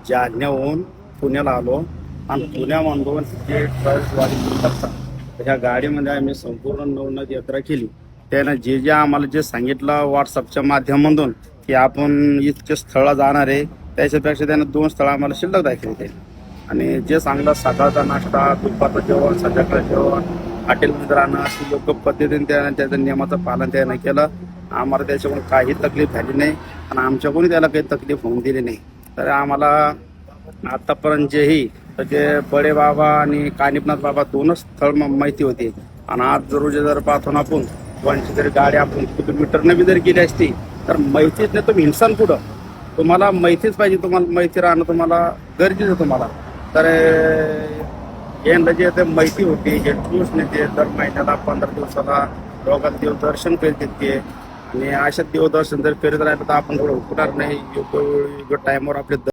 जालन्याहून पुण्याला आलो आणि पुण्यामधून जे ट्रकवाली करतात ह्या गाडीमध्ये आम्ही संपूर्ण नवनाथ यात्रा केली. त्यानं जे आम्हाला जे सांगितलं व्हॉट्सअपच्या माध्यमातून की आपण इतके स्थळं जाणार आहे, त्याच्यापेक्षा त्यानं 2 स्थळं आम्हाला शिल्लक दाखवली ते. आणि जे सांगलं सकाळचा नाश्ता, दुपारचं जेवण, संध्याकाळचं जेवण, हॉटेलमध्ये राहणं अशी योग्य पद्धतीने त्याचं नियमाचं पालन त्यानं केलं. आम्हाला त्याच्याकडून काही तकलीफ झाली नाही आणि आमच्याकडून त्याला काही तकलीफ होऊन दिली नाही. तर आम्हाला आतापर्यंत जेही तर ते बडे बाबा आणि कानिपनाथ बाबा 2च स्थळ माहिती होती. आणि आज जर पाहतो ना आपण कोणची तरी गाडी आपण किलोमीटरने बी जर गेली असती तर माहितीच नाही. तुम्ही हिंसान पुढं तुम्हाला माहितीच पाहिजे, तुम्हाला माहिती राहणं तुम्हाला गरजेचं तुम्हाला. तर यांना जे ते माहिती होती हे टूर्स नेते दर महिन्याला 15 दिवसाला लोकांना देवदर्शन करीत ते. आणि अशा देवदर्शन जर करीत राहिलं तर आपण थोडं उठणार नाही. योग्य टायमावर आपले